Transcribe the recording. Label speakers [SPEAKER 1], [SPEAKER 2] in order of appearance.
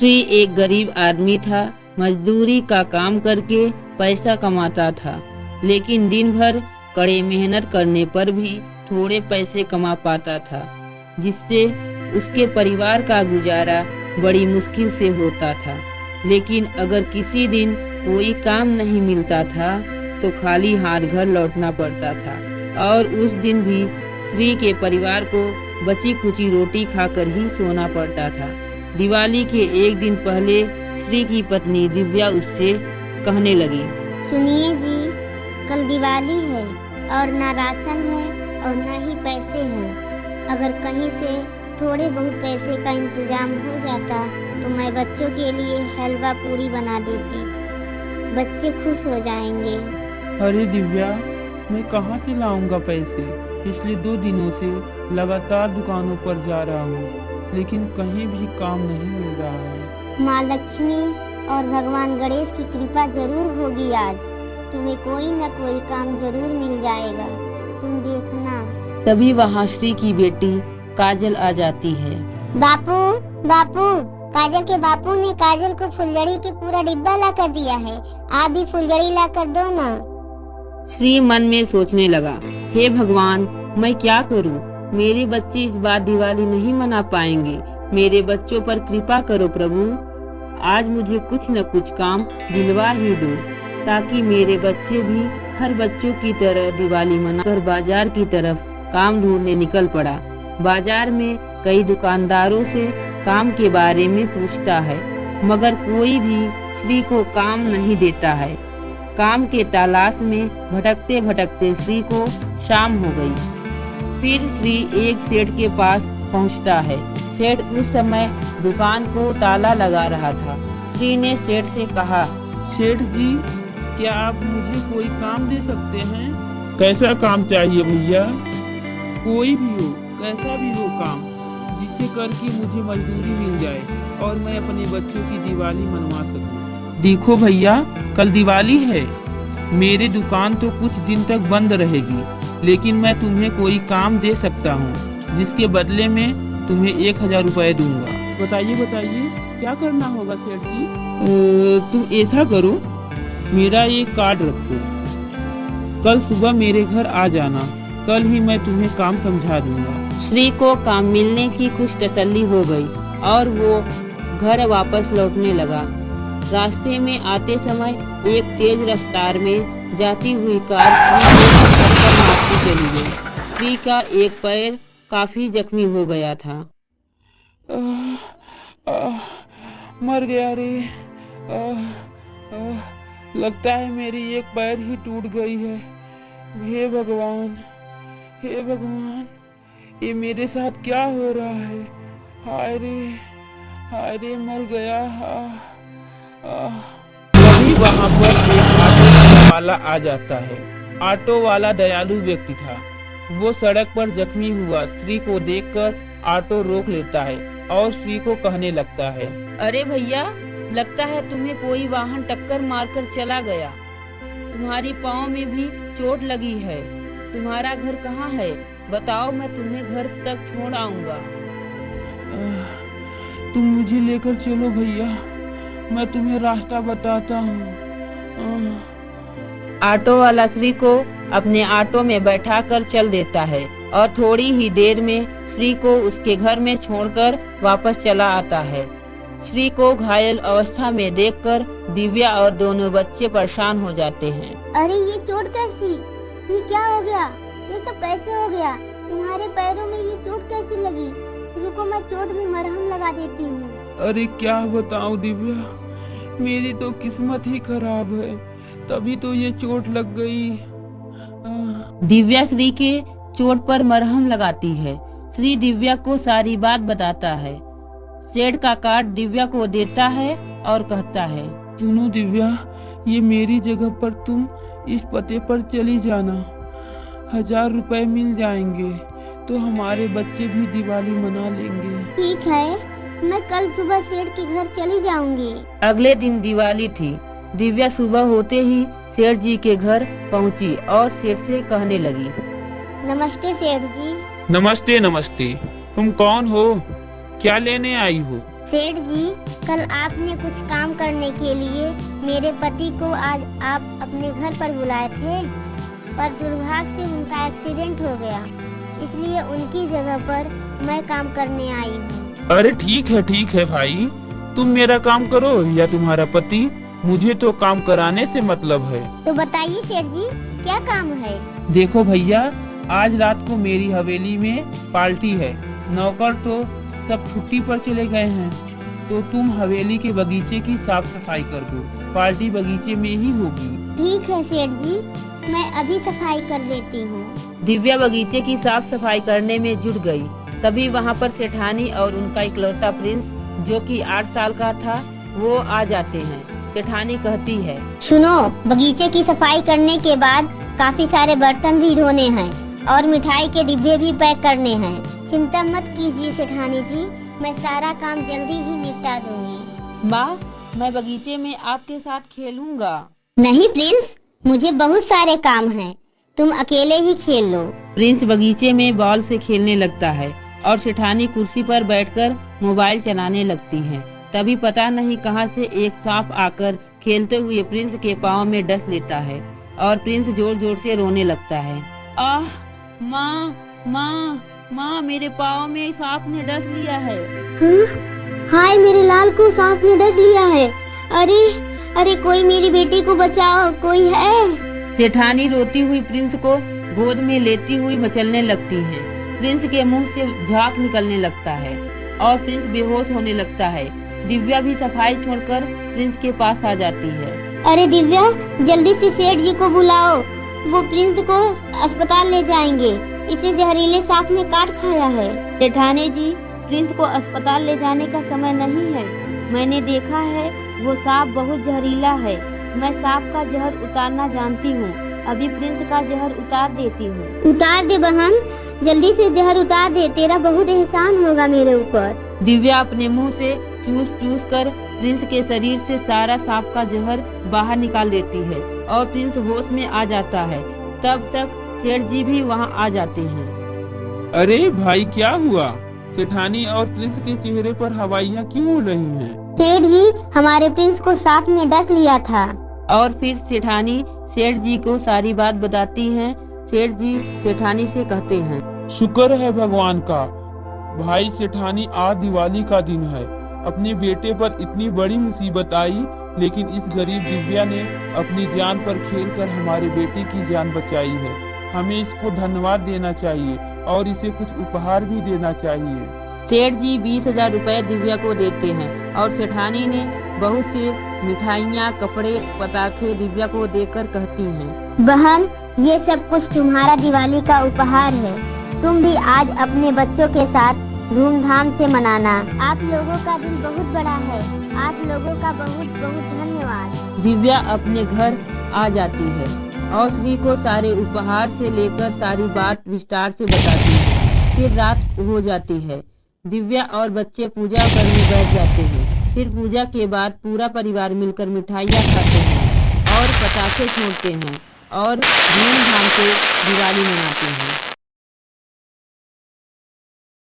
[SPEAKER 1] श्री एक गरीब आदमी था। मजदूरी का काम करके पैसा कमाता था, लेकिन दिन भर कड़े मेहनत करने पर भी थोड़े पैसे कमा पाता था, जिससे उसके परिवार का गुजारा बड़ी मुश्किल से होता था। लेकिन अगर किसी दिन कोई काम नहीं मिलता था तो खाली हाथ घर लौटना पड़ता था, और उस दिन भी श्री के परिवार को बची खुची रोटी खाकर ही सोना पड़ता था। दिवाली के एक दिन पहले श्री की पत्नी दिव्या उससे कहने लगी,
[SPEAKER 2] सुनिए जी, कल दिवाली है और ना राशन है और ना ही पैसे हैं। अगर कहीं से थोड़े बहुत पैसे का इंतजाम हो जाता तो मैं बच्चों के लिए हलवा पूरी बना देती, बच्चे खुश हो जाएंगे।
[SPEAKER 3] अरे दिव्या, मैं कहाँ से लाऊंगा पैसे? पिछले 2 दिनों से लगातार दुकानों पर जा रहा हूँ, लेकिन कहीं भी काम नहीं मिल रहा है।
[SPEAKER 2] माँ लक्ष्मी और भगवान गणेश की कृपा जरूर होगी। आज तुम्हें कोई न कोई काम जरूर मिल जाएगा, तुम देखना।
[SPEAKER 1] तभी वहाँ श्री की बेटी काजल आ जाती है।
[SPEAKER 2] बापू बापू, काजल के बापू ने काजल को फुलझड़ी के पूरा डिब्बा ला कर दिया है, आप भी फुलझड़ी ला कर दो ना।
[SPEAKER 1] श्री मन में सोचने लगा, हे भगवान, मैं क्या करूं? मेरे बच्चे इस बार दिवाली नहीं मना पाएंगे। मेरे बच्चों पर कृपा करो प्रभु। आज मुझे कुछ न कुछ काम दिलवा ही दो, ताकि मेरे बच्चे भी हर बच्चों की तरह दिवाली मनाकर बाजार की तरफ काम ढूंढने निकल पड़ा। बाजार में कई दुकानदारों से काम के बारे में पूछता है, मगर कोई भी श्री को काम नहीं देता है। काम के तलाश में भटकते भटकते श्री को शाम हो गई। फिर श्री एक सेठ के पास पहुंचता है। सेठ उस समय दुकान को ताला लगा रहा था। श्री ने सेठ से कहा,
[SPEAKER 3] सेठ जी, क्या आप मुझे कोई काम दे सकते हैं? कैसा काम चाहिए भैया? कोई भी हो, कैसा भी हो काम, जिससे करके मुझे मजदूरी मिल जाए और मैं अपने बच्चों की दिवाली मनवा सकूं। देखो भैया, कल दिवाली है। मेरी दुकान तो कुछ दिन तक बंद रहेगी, लेकिन मैं तुम्हें कोई काम दे सकता हूँ, जिसके बदले में तुम्हें 1000 रुपए दूंगा। बताइए बताइए, क्या करना होगा सेठ जी? तुम ऐसा करो, मेरा ये कार्ड रखो, कल सुबह मेरे घर आ जाना, कल ही मैं तुम्हें काम समझा दूंगा।
[SPEAKER 1] श्री को काम मिलने की कुछ तसल्ली हो गई और वो घर वापस लौटने लगा। रास्ते में आते समय एक तेज रफ्तार में जाती हुई कार मारती चली गई। श्री का एक पैर काफी जख्मी हो गया था।
[SPEAKER 3] मर गया रे। लगता है मेरी एक पैर ही टूट गई है। हे भगवान, हे भगवान, ये मेरे साथ क्या हो रहा है? हाय रे, मर गया। तभी वहाँ पर एक ऑटो वाला आ जाता है। ऑटो वाला दयालु व्यक्ति था। वो सड़क पर जख्मी हुआ श्री को देखकर ऑटो रोक लेता है और श्री को कहने लगता है,
[SPEAKER 1] अरे भैया, लगता है तुम्हें कोई वाहन टक्कर मारकर चला गया। तुम्हारी पाँव में भी चोट लगी है। तुम्हारा घर कहाँ है? बताओ, मैं तुम्हें घर तक छोड़ आऊंगा।
[SPEAKER 3] तुम मुझे लेकर चलो भैया, मैं तुम्हें रास्ता बताता हूँ।
[SPEAKER 1] ऑटो वाला श्री को अपने ऑटो में बैठाकर चल देता है और थोड़ी ही देर में श्री को उसके घर में छोड़कर वापस चला आता है। श्री को घायल अवस्था में देखकर दिव्या और दोनों बच्चे परेशान हो जाते हैं।
[SPEAKER 2] अरे ये चोट कैसी? ये क्या हो गया? ये सब कैसे हो गया? तुम्हारे पैरों में ये चोट कैसी लगी? रुको, मैं चोट में मरहम लगा देती हूँ।
[SPEAKER 3] अरे क्या बताऊं दिव्या, मेरी तो किस्मत ही खराब है, तभी तो ये चोट लग गई।
[SPEAKER 1] दिव्या श्री के चोट पर मरहम लगाती है। श्री दिव्या को सारी बात बताता है। सेठ का कार्ड दिव्या को देता है और कहता है,
[SPEAKER 3] सुनो दिव्या, ये मेरी जगह पर तुम इस पते पर चली जाना, 1000 रुपए मिल जाएंगे तो हमारे बच्चे भी दिवाली मना लेंगे।
[SPEAKER 2] ठीक है, मैं कल सुबह सेठ के घर चली जाऊंगी।
[SPEAKER 1] अगले दिन दिवाली थी। दिव्या सुबह होते ही सेठ जी के घर पहुंची और सेठ से कहने लगी,
[SPEAKER 2] नमस्ते सेठ जी।
[SPEAKER 3] नमस्ते नमस्ते, तुम कौन हो? क्या लेने आई हो?
[SPEAKER 2] सेठ जी, कल आपने कुछ काम करने के लिए मेरे पति को आज आप अपने घर पर बुलाए थे, पर दुर्भाग्य से उनका एक्सीडेंट हो गया, इसलिए उनकी जगह पर मैं काम करने आई हूँ।
[SPEAKER 3] अरे ठीक है भाई, तुम मेरा काम करो या तुम्हारा पति, मुझे तो काम कराने से मतलब है।
[SPEAKER 2] तो बताइए सेठ जी, क्या काम है?
[SPEAKER 3] देखो भैया, आज रात को मेरी हवेली में पार्टी है। नौकर तो सब छुट्टी पर चले गए हैं, तो तुम हवेली के बगीचे की साफ सफाई कर दो। पार्टी बगीचे में ही होगी।
[SPEAKER 2] ठीक है सेठ जी, मैं अभी सफाई कर लेती हूँ।
[SPEAKER 1] दिव्या बगीचे की साफ सफाई करने में जुट गई। तभी वहाँ पर सेठानी और उनका इकलौता प्रिंस, जो कि 8 साल का था, वो आ जाते हैं। सेठानी कहती है,
[SPEAKER 2] सुनो, बगीचे की सफाई करने के बाद काफी सारे बर्तन भी धोने हैं और मिठाई के डिब्बे भी पैक करने हैं। चिंता मत कीजिए सेठानी जी, मैं सारा काम जल्दी ही निपटा दूंगी।
[SPEAKER 1] माँ, मैं बगीचे में आपके साथ खेलूंगा।
[SPEAKER 2] नहीं प्रिंस, मुझे बहुत सारे काम हैं, तुम अकेले ही खेल लो।
[SPEAKER 1] प्रिंस बगीचे में बॉल से खेलने लगता है और सेठानी कुर्सी पर बैठकर मोबाइल चलाने लगती है। तभी पता नहीं कहां से एक सांप आकर खेलते हुए प्रिंस के पाँव में डस लेता है और प्रिंस जोर जोर से रोने लगता है। आह माँ, माँ, माँ, मेरे पाँव में सांप ने डस लिया है।
[SPEAKER 2] हाय, मेरे लाल को सांप ने डस लिया है। अरे कोई मेरी बेटी को बचाओ, कोई है?
[SPEAKER 1] सेठानी रोती हुई प्रिंस को गोद में लेती हुई मचलने लगती है। प्रिंस के मुंह से झाग निकलने लगता है और प्रिंस बेहोश होने लगता है। दिव्या भी सफाई छोड़कर प्रिंस के पास आ जाती है।
[SPEAKER 2] अरे दिव्या, जल्दी से सेठ जी को बुलाओ, वो प्रिंस को अस्पताल ले जाएंगे, इसे जहरीले सांप ने काट खाया है।
[SPEAKER 1] सेठानी जी, प्रिंस को अस्पताल ले जाने का समय नहीं है। मैंने देखा है, वो सांप बहुत जहरीला है। मैं सांप का जहर उतारना जानती हूँ। अभी प्रिंस का जहर उतार देती हूँ।
[SPEAKER 2] उतार दे बहन, जल्दी से जहर उतार दे, तेरा बहुत एहसान होगा मेरे ऊपर।
[SPEAKER 1] दिव्या अपने मुंह से चूस चूस कर प्रिंस के शरीर से सारा सांप का जहर बाहर निकाल देती है और प्रिंस होश में आ जाता है। तब तक सेठ जी भी वहाँ आ जाते हैं।
[SPEAKER 3] अरे भाई, क्या हुआ? सेठानी और प्रिंस के चेहरे पर हवाइयाँ क्यों उड़ रही हैं?
[SPEAKER 2] सेठ जी, हमारे प्रिंस को सांप ने डस लिया था।
[SPEAKER 1] और फिर सेठानी सेठ जी को सारी बात बताती हैं। सेठ जी सेठानी से कहते हैं,
[SPEAKER 3] शुक्र है भगवान का। भाई सेठानी, आज दिवाली का दिन है। अपने बेटे पर इतनी बड़ी मुसीबत आई, लेकिन इस गरीब दिव्या ने अपनी जान पर खेलकर हमारे बेटे की जान बचाई है। हमें इसको धन्यवाद देना चाहिए और इसे कुछ उपहार भी देना चाहिए।
[SPEAKER 1] सेठ जी 20,000 रुपए दिव्या को देते हैं और सेठानी ने बहुत सी मिठाइयाँ, कपड़े, पटाखे दिव्या को देकर कहती हैं,
[SPEAKER 2] बहन, ये सब कुछ तुम्हारा दिवाली का उपहार है। तुम भी आज अपने बच्चों के साथ धूमधाम से मनाना। आप लोगों का दिल बहुत बड़ा है। आप लोगों का बहुत बहुत धन्यवाद।
[SPEAKER 1] दिव्या अपने घर आ जाती है और श्री को सारे उपहार से लेकर सारी बात विस्तार से बताती है। फिर रात हो जाती है। दिव्या और बच्चे पूजा करने बैठ जाते हैं। फिर पूजा के बाद पूरा परिवार मिलकर मिठाइयाँ खाते हैं और पटाखे छोड़ते हैं और धूमधाम से दिवाली मनाते हैं।